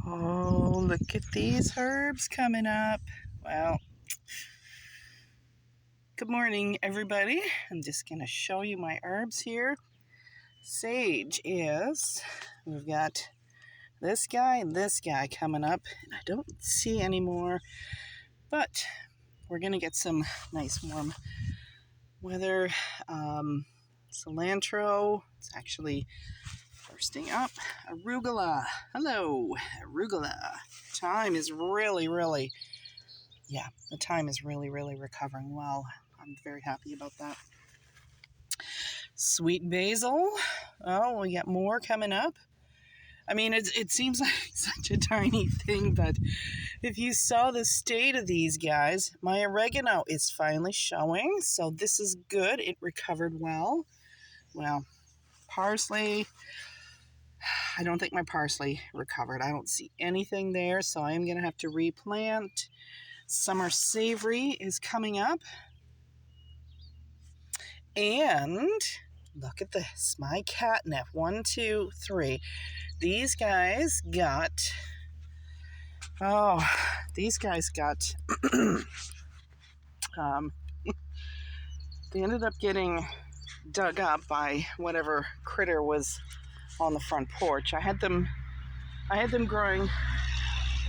Oh, look at these herbs coming up. Well, good morning, everybody. I'm just going to show you my herbs here. Sage is, we've got this guy and this guy coming up, and I don't see any more, but we're going to get some nice warm weather. Cilantro, it's actually bursting up. Arugula, hello, arugula. Thyme is really the thyme is really recovering well. I'm very happy about that. Sweet basil. Oh, we got more coming up. I mean, it seems like such a tiny thing, but if you saw the state of these guys, my oregano is finally showing, so this is good. It recovered well. Well, parsley, I don't think my parsley recovered. I don't see anything there, so I am going to have to replant. Summer savory is coming up. And look at this, my catnip. 1, 2, 3. These guys got, they ended up getting dug up by whatever critter was on the front porch. I had them growing,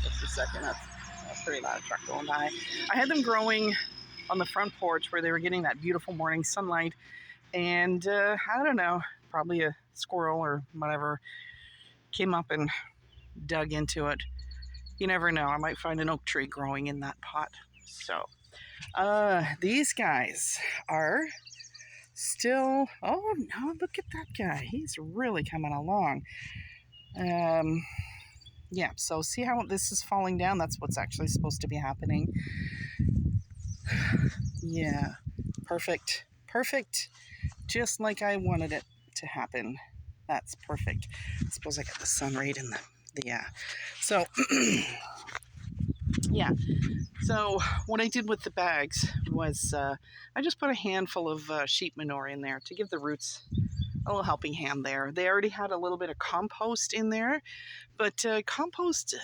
just a second, that's pretty loud truck going by. I had them growing on the front porch where they were getting that beautiful morning sunlight, and I don't know, probably a squirrel or whatever came up and dug into it. You never know, I might find an oak tree growing in that pot. So these guys are still, oh no, look at that guy, he's really coming along. Yeah, so see how this is falling down? That's what's actually supposed to be happening. Yeah, perfect, just like I wanted it to happen. That's perfect. I suppose I got the sun right in the yeah. So yeah, so what I did with the bags was I just put a handful of sheep manure in there to give the roots a little helping hand there. They already had a little bit of compost in there, but compost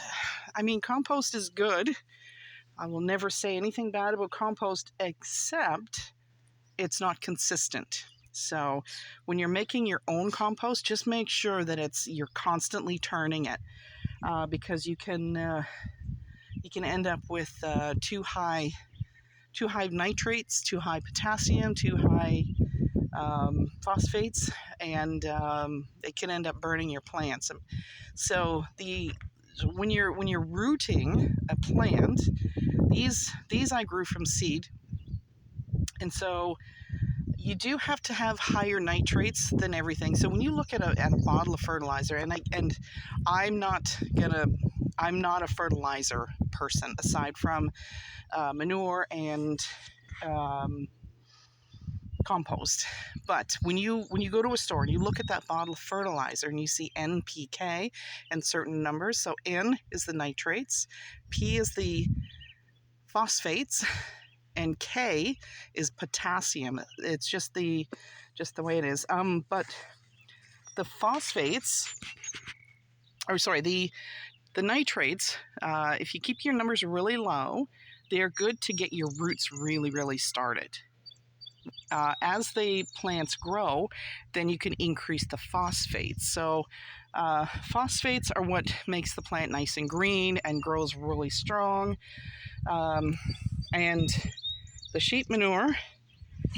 is good. I will never say anything bad about compost, except it's not consistent. So when you're making your own compost, just make sure that you're constantly turning it, because you can end up with too high nitrates, too high potassium, too high phosphates, and it can end up burning your plants. So when you're rooting a plant, these I grew from seed, and so you do have to have higher nitrates than everything. So when you look at a bottle of fertilizer, and I'm not a fertilizer person aside from manure and compost. But when you go to a store and you look at that bottle of fertilizer and you see NPK and certain numbers, so N is the nitrates, P is the phosphates, and K is potassium. It's just the way it is. But the phosphates, the nitrates, if you keep your numbers really low, they're good to get your roots really started. As the plants grow, then you can increase the phosphates. So phosphates are what makes the plant nice and green and grows really strong. And the sheep manure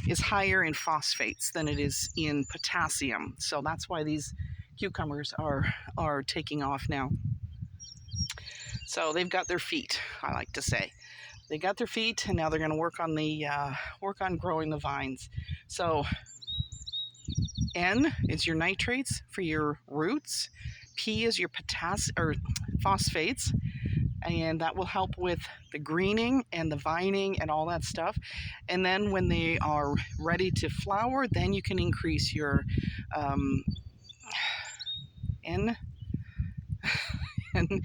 is higher in phosphates than it is in potassium. So that's why these cucumbers are taking off now. So they've got their feet, I like to say. They got their feet, and now they're going to work on growing the vines. So N is your nitrates for your roots. P is your phosphates, and that will help with the greening and the vining and all that stuff. And then when they are ready to flower, then you can increase your N and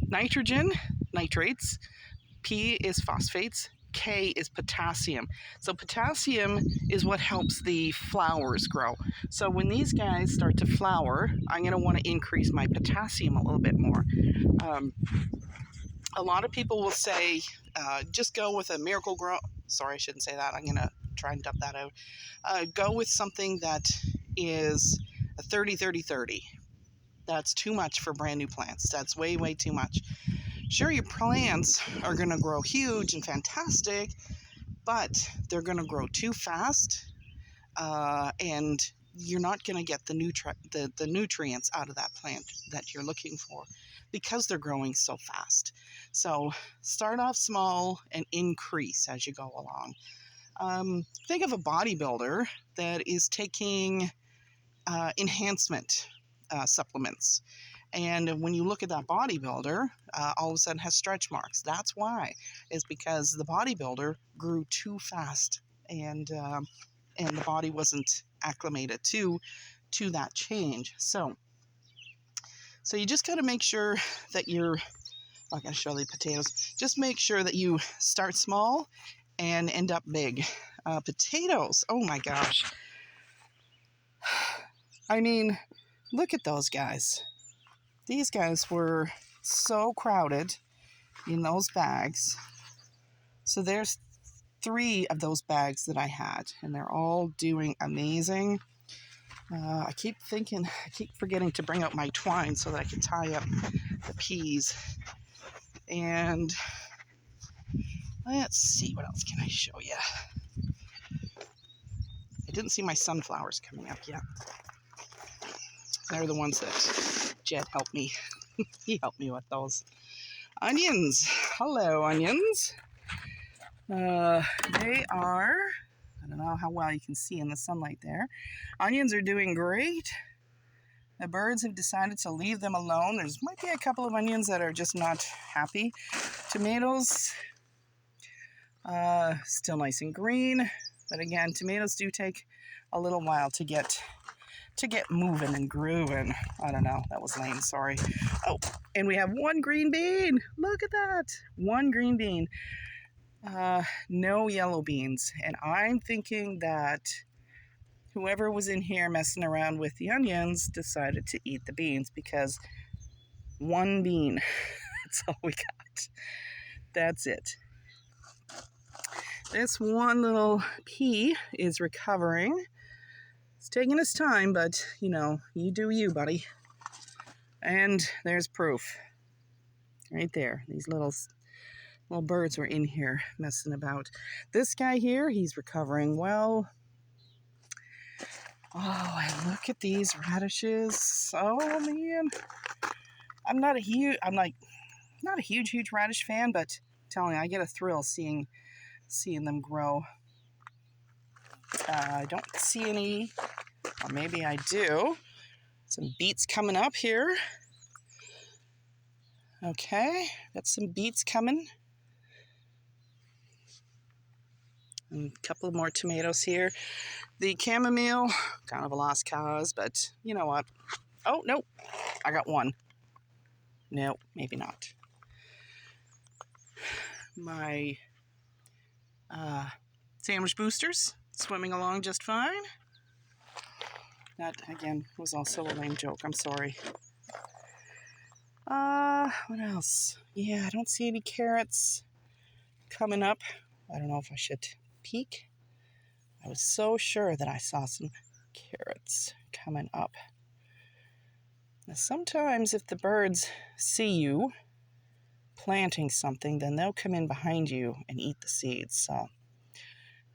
nitrogen, nitrates. P is phosphates, K is potassium. So potassium is what helps the flowers grow. So when these guys start to flower, I'm going to want to increase my potassium a little bit more. Um, a lot of people will say, just go with a Miracle Grow. Sorry, I shouldn't say that. I'm going to try and dump that out. Go with something that is a 30-30-30. That's too much for brand new plants. That's way, way too much. Sure, your plants are going to grow huge and fantastic, but they're going to grow too fast, and you're not going to get the nutrients out of that plant that you're looking for because they're growing so fast. So start off small and increase as you go along. Think of a bodybuilder that is taking enhancement supplements. And when you look at that bodybuilder, all of a sudden has stretch marks. That's why, is because the bodybuilder grew too fast, and the body wasn't acclimated to that change. So you just got to make sure that you're. I'm going to show the potatoes. Just make sure that you start small and end up big. Potatoes. Oh my gosh. I mean, look at those guys. These guys were so crowded in those bags. So there's 3 of those bags that I had, and they're all doing amazing. I keep forgetting to bring out my twine so that I can tie up the peas. And let's see, what else can I show you? I didn't see my sunflowers coming up yet. They're the ones that Jed helped me. He helped me with those. Onions. Hello, onions. They are, I don't know how well you can see in the sunlight there. Onions are doing great. The birds have decided to leave them alone. There's might be a couple of onions that are just not happy. Tomatoes, still nice and green. But again, tomatoes do take a little while to get moving and grooving. I don't know. That was lame. Sorry. Oh, and we have 1 green bean. Look at that. 1 green bean. No yellow beans. And I'm thinking that whoever was in here messing around with the onions decided to eat the beans, because 1 bean. That's all we got. That's it. This one little pea is recovering. It's taking its time, but, you do you, buddy. And there's proof. Right there. These little birds were in here messing about. This guy here, he's recovering well. Oh, and look at these radishes. Oh, man. I'm not a huge radish fan, but I'm telling you, I get a thrill seeing them grow. I don't see any, or maybe I do. Some beets coming up here. Okay, got some beets coming. And a couple more tomatoes here. The chamomile, kind of a lost cause, but you know what? Oh, nope, I got 1. No, maybe not. My sandwich boosters swimming along just fine. That, again, was also a lame joke. I'm sorry. What else? Yeah, I don't see any carrots coming up. I don't know if I should peek. I was so sure that I saw some carrots coming up. Now, sometimes if the birds see you planting something, then they'll come in behind you and eat the seeds. So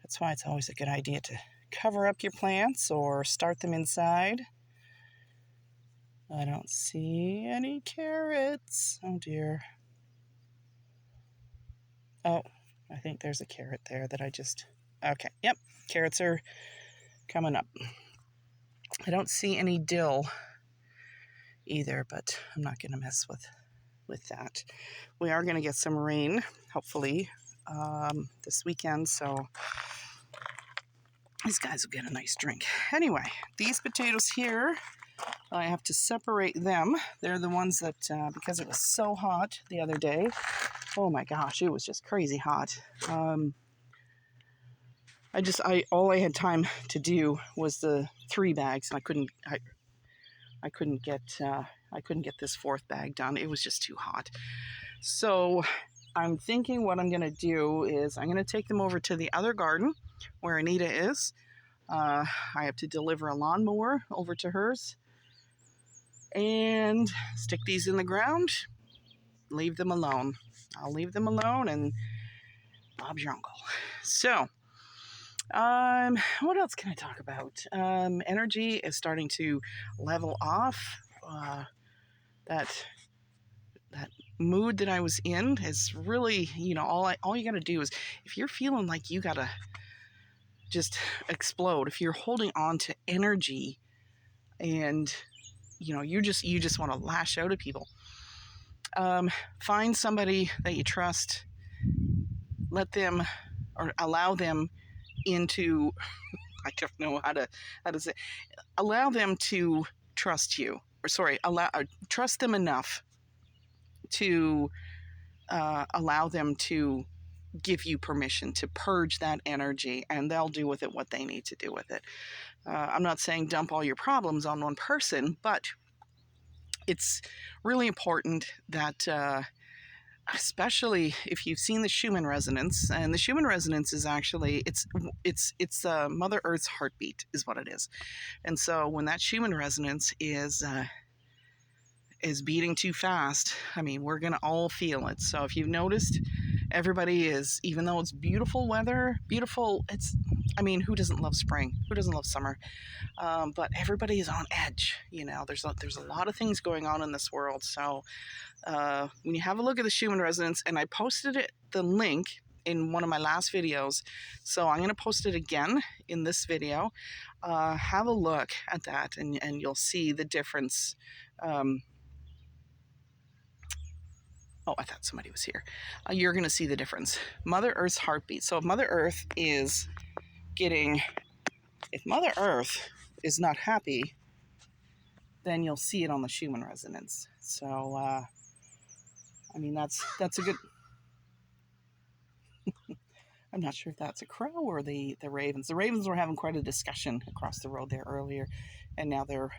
that's why it's always a good idea to cover up your plants or start them inside. I don't see any carrots. Oh dear. Oh, I think there's a carrot there that I just... Okay, yep, carrots are coming up. I don't see any dill either, but I'm not going to mess with that. We are going to get some rain, hopefully, this weekend, so these guys will get a nice drink. Anyway, these potatoes here, I have to separate them. They're the ones that, because it was so hot the other day, oh my gosh, it was just crazy hot. All I had time to do was the 3 bags, and I couldn't get this 4th bag done. It was just too hot. So I'm thinking what I'm going to do is I'm going to take them over to the other garden where Anita is. I have to deliver a lawnmower over to hers and stick these in the ground, leave them alone. I'll leave them alone, and Bob's your uncle. So, what else can I talk about? Energy is starting to level off. That mood that I was in is really, all you got to do is, if you're feeling like you got to just explode, if you're holding on to energy and, you just want to lash out at people, find somebody that you trust, let them or allow them into, I don't know how to say, allow them to trust you, trust them enough to allow them to give you permission to purge that energy, and they'll do with it what they need to do with it. I'm not saying dump all your problems on one person, but it's really important that, especially if you've seen the Schumann resonance, and the Schumann resonance is actually, it's Mother Earth's heartbeat is what it is. And so when that Schumann resonance is beating too fast, I mean, we're going to all feel it. So if you've noticed, everybody is, even though it's beautiful weather, who doesn't love spring? Who doesn't love summer? But everybody is on edge. There's a lot of things going on in this world. So when you have a look at the Schumann resonance, and I posted the link in one of my last videos, so I'm going to post it again in this video. Have a look at that, and you'll see the difference. Oh, I thought somebody was here. You're going to see the difference. Mother Earth's heartbeat. So if Mother Earth is not happy, then you'll see it on the Schumann resonance. So, that's a good... I'm not sure if that's a crow or the ravens. The ravens were having quite a discussion across the road there earlier, and now they're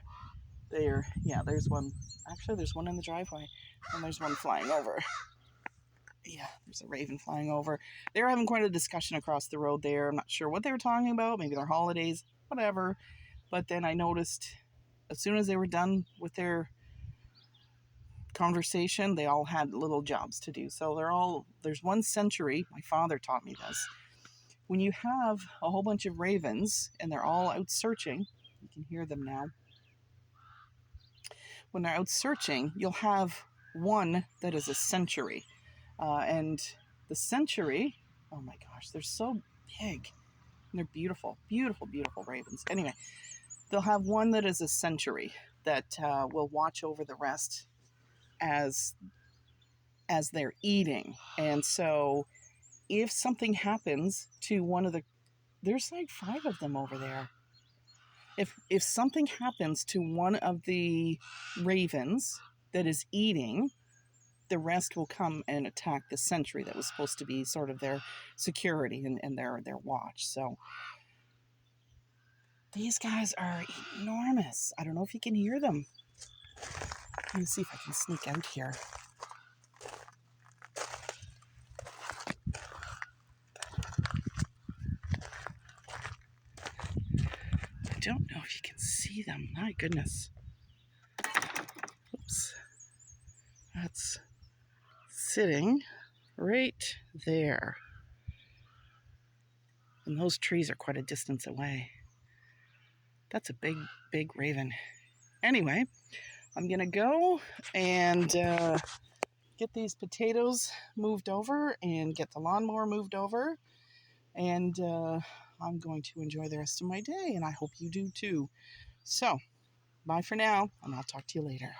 there's one. Actually, there's one in the driveway, and there's one flying over. Yeah, there's a raven flying over. They were having quite a discussion across the road there. I'm not sure what they were talking about. Maybe their holidays, whatever. But then I noticed as soon as they were done with their conversation, they all had little jobs to do. So there's one century. My father taught me this. When you have a whole bunch of ravens and they're all out searching, you can hear them now. When they're out searching, you'll have one that is a century. And the century, oh my gosh, they're so big. And they're beautiful, beautiful, beautiful ravens. Anyway, they'll have one that is a century that will watch over the rest as they're eating. And so if something happens to one of there's like 5 of them over there. If something happens to one of the ravens that is eating, the rest will come and attack the sentry that was supposed to be sort of their security and their watch. So these guys are enormous. I don't know if you can hear them. Let me see if I can sneak out here. I don't know if you can see them. My goodness. Oops. That's sitting right there. And those trees are quite a distance away. That's a big, big raven. Anyway, I'm going to go and get these potatoes moved over and get the lawnmower moved over. And I'm going to enjoy the rest of my day, and I hope you do too. So, bye for now, and I'll talk to you later.